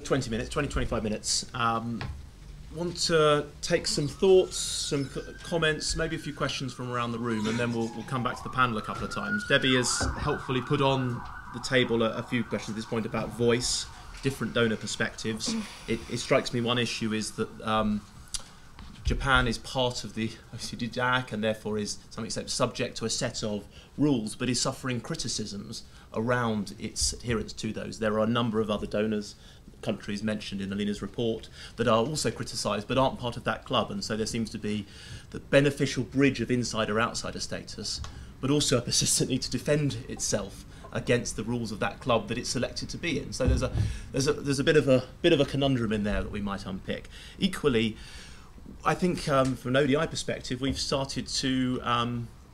20 minutes, 25 minutes. Want to take some thoughts, some comments, maybe a few questions from around the room, and then we'll come back to the panel a couple of times. Debbie has helpfully put on the table a few questions at this point about voice, different donor perspectives. It strikes me one issue is that Japan is part of the ODA and therefore is, to some extent, subject to a set of rules, but is suffering criticisms around its adherence to those. There are a number of other donors, countries mentioned in Alina's report, that are also criticised but aren't part of that club, and so there seems to be the beneficial bridge of insider-outsider status, but also a persistent need to defend itself against the rules of that club that it's selected to be in. So there's a bit of a conundrum in there that we might unpick. Equally, I think from an ODI perspective, we've started to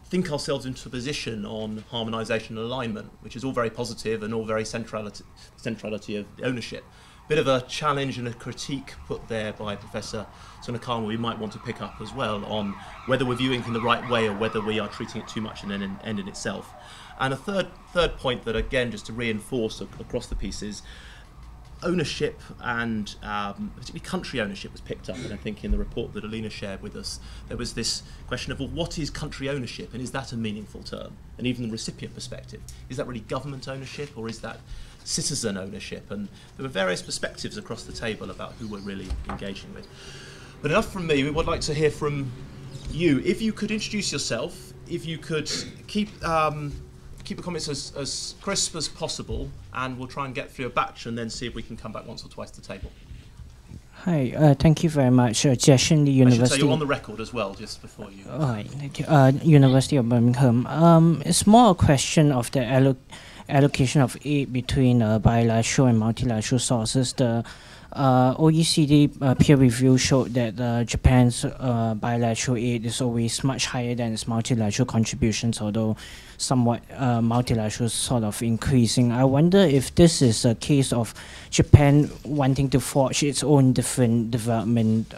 think ourselves into a position on harmonisation and alignment, which is all very positive and all very centrality of ownership. Bit of a challenge and a critique put there by Professor Sunakama we might want to pick up as well on whether we're viewing it in the right way or whether we are treating it too much as an end in itself. And a third point that, again, just to reinforce across the pieces, ownership and particularly country ownership was picked up, and I think in the report that Alina shared with us, there was this question of, well, what is country ownership, and is that a meaningful term? And even the recipient perspective, is that really government ownership or is that citizen ownership? And there were various perspectives across the table about who we're really engaging with. But enough from me. We would like to hear from you. If you could introduce yourself, if you could keep the comments as crisp as possible, and we'll try and get through a batch and then see if we can come back once or twice to the table. Hi, thank you very much. Jason, the University. I should say you're on the record as well, just before you. Thank you. University of Birmingham. It's more a question of the allocation of aid between bilateral and multilateral sources. The OECD peer review showed that Japan's bilateral aid is always much higher than its multilateral contributions, although somewhat multilateral sort of increasing. I wonder if this is a case of Japan wanting to forge its own different development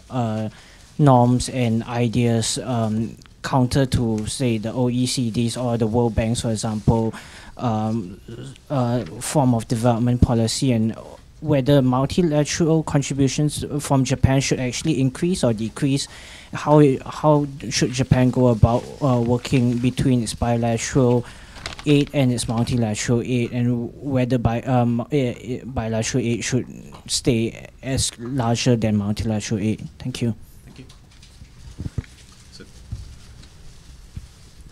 norms and ideas counter to, say, the OECD's or the World Bank's, for example, form of development policy, and whether multilateral contributions from Japan should actually increase or decrease. How should Japan go about working between its bilateral aid and its multilateral aid, and whether bilateral aid should stay as larger than multilateral aid? Thank you. Thank you.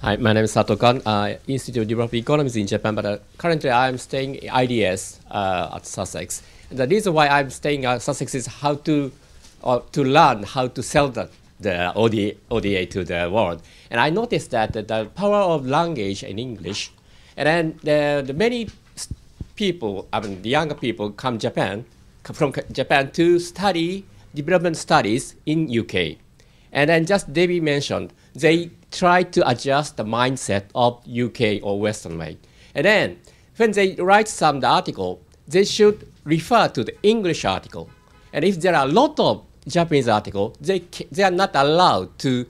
Hi, my name is Sato Kan, Institute of Development Economies in Japan, but currently I'm staying IDS at Sussex. And the reason why I'm staying at Sussex is how to learn how to sell the ODA to the world. And I noticed that the power of language in English, and then the many people, I mean the younger people come from Japan to study development studies in UK. And then just Debbie mentioned, they try to adjust the mindset of UK or Western way. And then when they write some article, they should refer to the English article. And if there are a lot of Japanese articles, they are not allowed to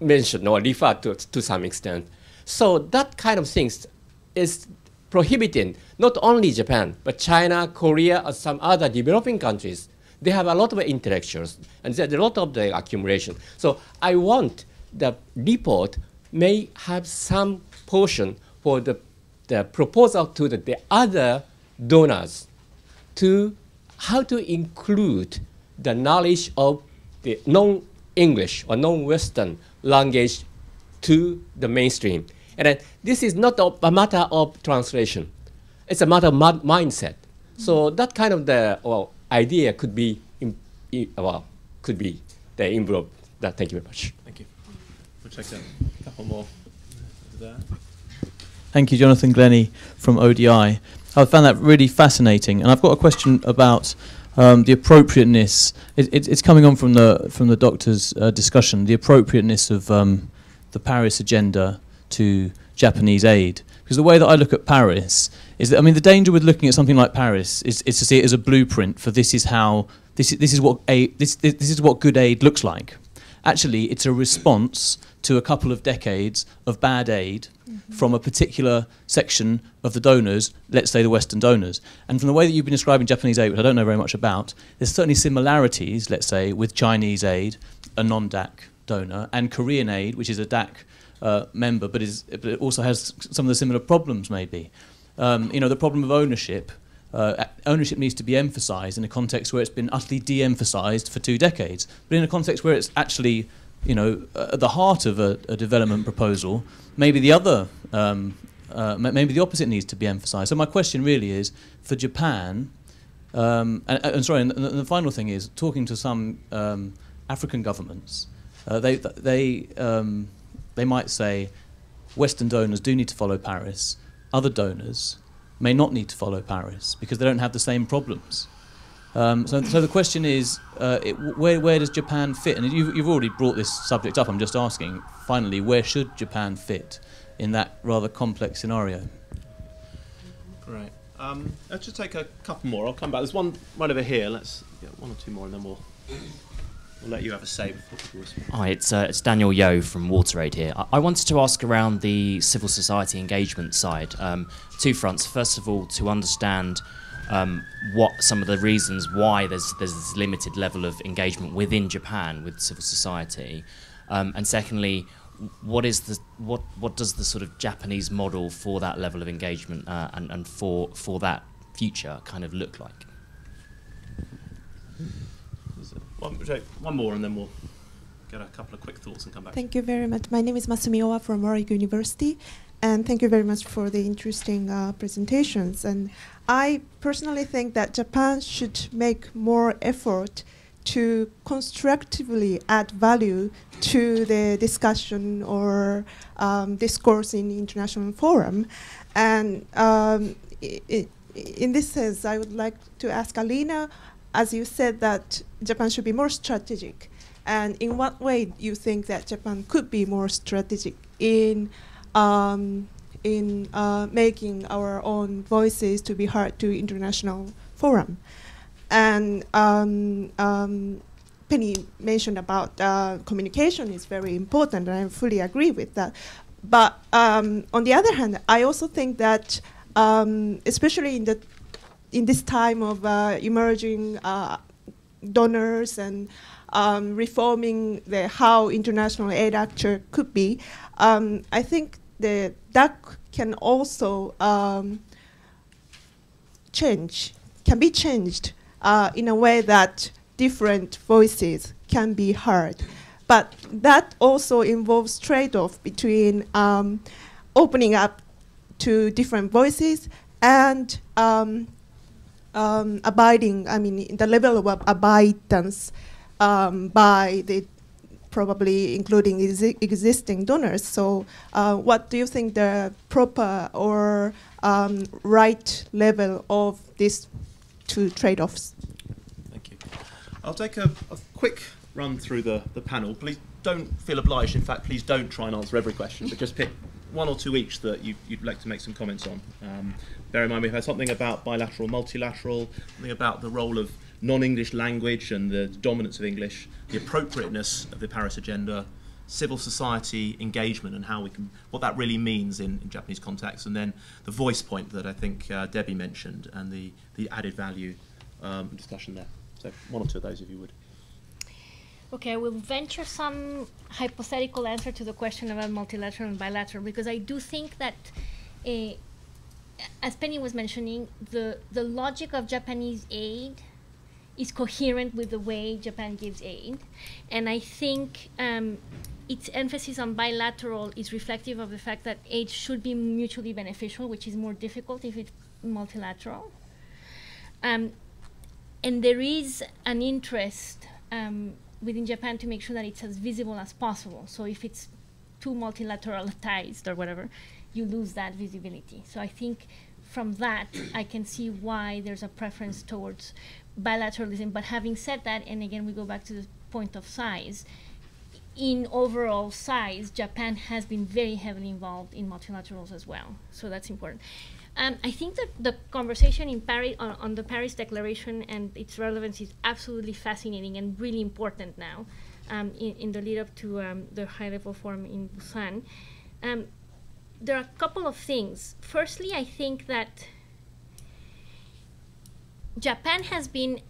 mention or refer to some extent. So that kind of things is prohibiting not only Japan, but China, Korea, or some other developing countries. They have a lot of intellectuals, and there's a lot of the accumulation. So I want the report may have some portion for the proposal to the other donors to how to include the knowledge of the non-English or non-Western language to the mainstream. And then this is not a matter of translation. It's a matter of mindset. So that kind of the idea could be could be the envelope. Thank you very much. Thank you. We'll take a couple more over there. Thank you, Jonathan Glennie from ODI. I found that really fascinating, and I've got a question about the appropriateness. It's coming on from the doctor's discussion. The appropriateness of the Paris agenda to Japanese aid, because the way that I look at Paris is that, I mean, the danger with looking at something like Paris is to see it as a blueprint for this is what good aid looks like. actually it's a response to a couple of decades of bad aid from a particular section of the donors, let's say the Western donors. And from the way that you've been describing Japanese aid, which I don't know very much about, there's certainly similarities, let's say, with Chinese aid, a non-DAC donor, and Korean aid, which is a DAC member, but it also has some of the similar problems, maybe. The problem of ownership. Ownership needs to be emphasised in a context where it's been utterly de-emphasised for 2 decades. But in a context where it's actually, at the heart of a development proposal, maybe the other, maybe the opposite needs to be emphasised. So my question really is, for Japan, and the final thing is, talking to some African governments, they might say Western donors do need to follow Paris, other donors may not need to follow Paris because they don't have the same problems. So the question is, where does Japan fit? And you've already brought this subject up. I'm just asking, finally, where should Japan fit in that rather complex scenario? Great. Let's just take a couple more. I'll come back. There's one right over here. Let's get 1 or 2 more, and then we'll let you have a say before people respond. Hi, it's Daniel Yo from WaterAid here. I wanted to ask around the civil society engagement side. 2 fronts. First of all, to understand what some of the reasons why there's this limited level of engagement within Japan with civil society, and secondly, what does the sort of Japanese model for that level of engagement and for that future kind of look like? We'll take one more and then we'll get a couple of quick thoughts and come back. Thank you very much. My name is Masumi Owa from Warwick University, and thank you very much for the interesting presentations. And I personally think that Japan should make more effort to constructively add value to the discussion or discourse in the international forum. And in this sense, I would like to ask Alina, as you said that Japan should be more strategic, and in what way do you think that Japan could be more strategic in making our own voices to be heard to international forum? And Penny mentioned about communication is very important, and I fully agree with that. But on the other hand, I also think that especially in this time of emerging donors and reforming how international aid actor could be, I think the DAC can also can be changed in a way that different voices can be heard. But that also involves trade-off between opening up to different voices and abiding, the level of abidance by the probably including existing donors. So what do you think the proper or right level of these 2 trade-offs? Thank you. I'll take a quick run through the panel. Please don't feel obliged. In fact, please don't try and answer every question, but just pick 1 or 2 each that you'd like to make some comments on. Bear in mind we've had something about bilateral, multilateral, something about the role of non-English language and the dominance of English, the appropriateness of the Paris Agenda, civil society engagement and what that really means in Japanese context, and then the voice point that I think Debbie mentioned and the added value discussion there. So 1 or 2 of those if you would. Okay, I will venture some hypothetical answer to the question about multilateral and bilateral, because I do think that, as Penny was mentioning, the logic of Japanese aid is coherent with the way Japan gives aid. And I think its emphasis on bilateral is reflective of the fact that aid should be mutually beneficial, which is more difficult if it's multilateral. And there is an interest within Japan to make sure that it's as visible as possible. So if it's too multilateralized or whatever, you lose that visibility. So I think from that, I can see why there's a preference towards bilateralism. But having said that, and again, we go back to the point of size, in overall size, Japan has been very heavily involved in multilaterals as well. So that's important. I think that the conversation in Paris on the Paris Declaration and its relevance is absolutely fascinating and really important now. in the lead up to the high-level forum in Busan. There are a couple of things. Firstly, I think that Japan has been